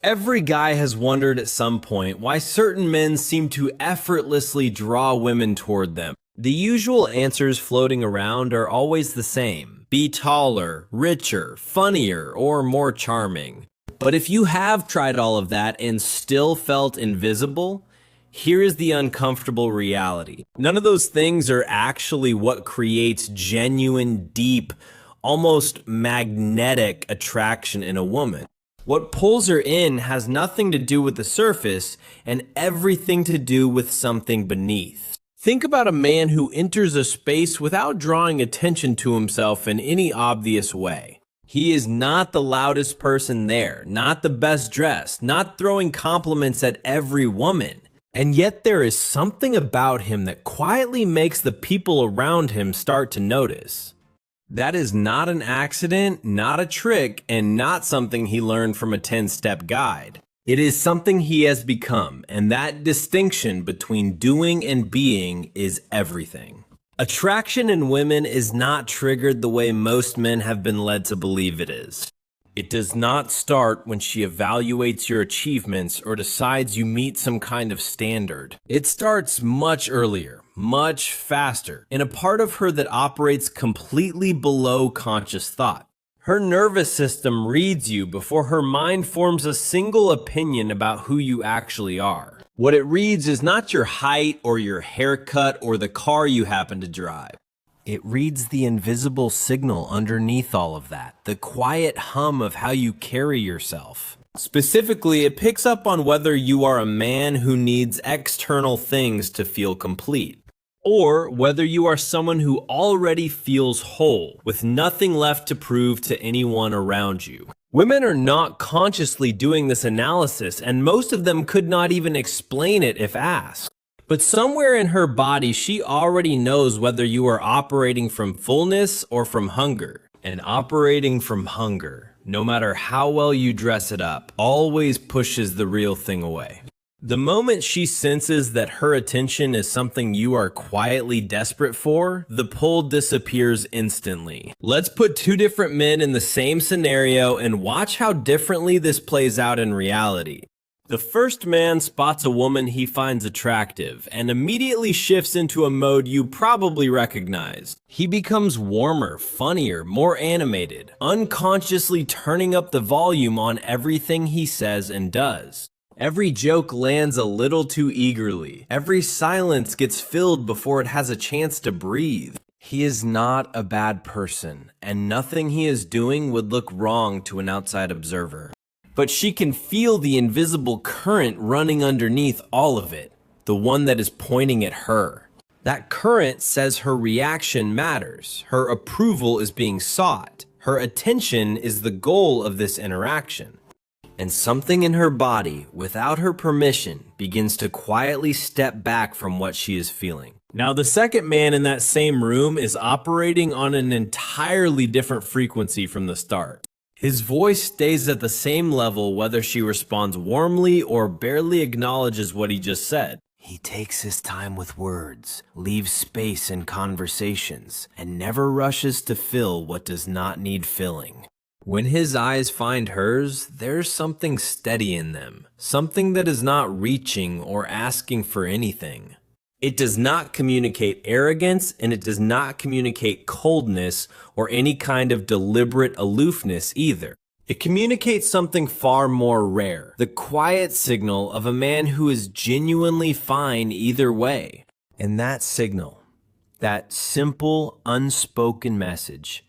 Every guy has wondered at some point why certain men seem to effortlessly draw women toward them. The usual answers floating around are always the same: be taller, richer, funnier, or more charming. But if you have tried all of that and still felt invisible, here is the uncomfortable reality. None of those things are actually what creates genuine, deep, almost magnetic attraction in a woman. What pulls her in has nothing to do with the surface and everything to do with something beneath. Think about a man who enters a space without drawing attention to himself in any obvious way. He is not the loudest person there, not the best dressed, not throwing compliments at every woman. And yet there is something about him that quietly makes the people around him start to notice. That is not an accident, not a trick, and not something he learned from a 10-step guide. It is something he has become, and that distinction between doing and being is everything. Attraction in women is not triggered the way most men have been led to believe it is. It does not start when she evaluates your achievements or decides you meet some kind of standard. It starts much earlier, much faster, in a part of her that operates completely below conscious thought. Her nervous system reads you before her mind forms a single opinion about who you actually are. What it reads is not your height or your haircut or the car you happen to drive. It reads the invisible signal underneath all of that, the quiet hum of how you carry yourself. Specifically, it picks up on whether you are a man who needs external things to feel complete, or whether you are someone who already feels whole, with nothing left to prove to anyone around you. Women are not consciously doing this analysis, and most of them could not even explain it if asked. But somewhere in her body, she already knows whether you are operating from fullness or from hunger. And operating from hunger, no matter how well you dress it up, always pushes the real thing away. The moment she senses that her attention is something you are quietly desperate for, the pull disappears instantly. Let's put two different men in the same scenario and watch how differently this plays out in reality. The first man spots a woman he finds attractive and immediately shifts into a mode you probably recognize. He becomes warmer, funnier, more animated, unconsciously turning up the volume on everything he says and does. Every joke lands a little too eagerly. Every silence gets filled before it has a chance to breathe. He is not a bad person, and nothing he is doing would look wrong to an outside observer. But she can feel the invisible current running underneath all of it, the one that is pointing at her. That current says her reaction matters, her approval is being sought, her attention is the goal of this interaction. And something in her body, without her permission, begins to quietly step back from what she is feeling. Now, the second man in that same room is operating on an entirely different frequency from the start. His voice stays at the same level whether she responds warmly or barely acknowledges what he just said. He takes his time with words, leaves space in conversations, and never rushes to fill what does not need filling. When his eyes find hers, there's something steady in them, something that is not reaching or asking for anything. It does not communicate arrogance, and it does not communicate coldness or any kind of deliberate aloofness either. It communicates something far more rare, the quiet signal of a man who is genuinely fine either way. And that signal, that simple, unspoken message,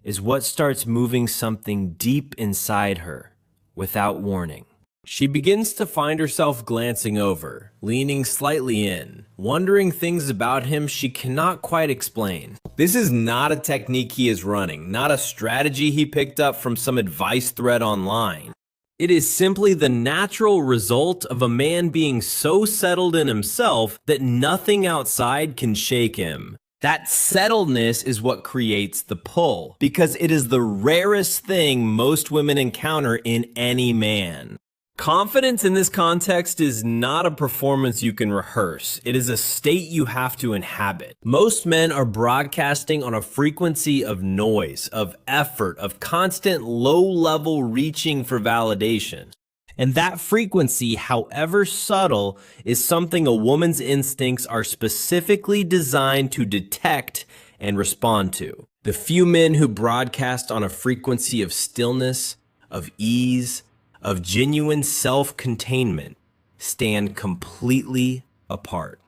is what starts moving something deep inside her without warning. She begins to find herself glancing over, leaning slightly in, wondering things about him she cannot quite explain. This is not a technique he is running, not a strategy he picked up from some advice thread online. It is simply the natural result of a man being so settled in himself that nothing outside can shake him. That settledness is what creates the pull, because it is the rarest thing most women encounter in any man. Confidence in this context is not a performance you can rehearse. It is a state you have to inhabit. Most men are broadcasting on a frequency of noise, of effort, of constant low-level reaching for validation. And that frequency, however subtle, is something a woman's instincts are specifically designed to detect and respond to. The few men who broadcast on a frequency of stillness, of ease, of genuine self-containment stand completely apart.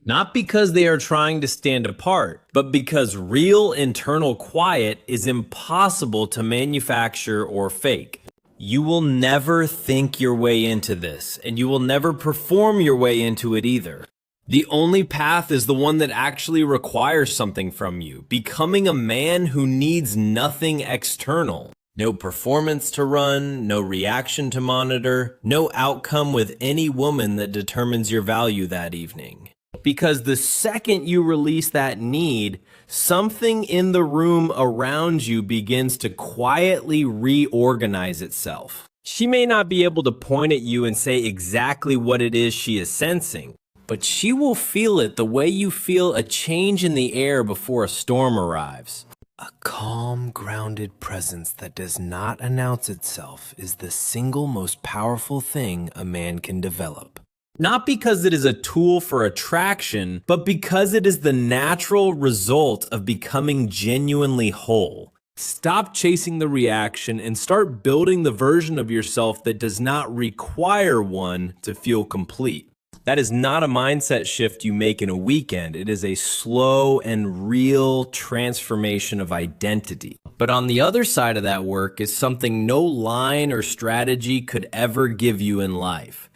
Not because they are trying to stand apart, but because real internal quiet is impossible to manufacture or fake. You will never think your way into this, and you will never perform your way into it either. The only path is the one that actually requires something from you, becoming a man who needs nothing external. No performance to run, no reaction to monitor, no outcome with any woman that determines your value that evening. Because the second you release that need, something in the room around you begins to quietly reorganize itself. She may not be able to point at you and say exactly what it is she is sensing, but she will feel it the way you feel a change in the air before a storm arrives. A calm, grounded presence that does not announce itself is the single most powerful thing a man can develop. Not because it is a tool for attraction, but because it is the natural result of becoming genuinely whole. Stop chasing the reaction and start building the version of yourself that does not require one to feel complete. That is not a mindset shift you make in a weekend. It is a slow and real transformation of identity. But on the other side of that work is something no line or strategy could ever give you in life.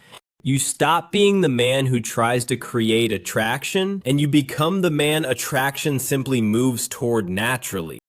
You stop being the man who tries to create attraction, and you become the man attraction simply moves toward naturally.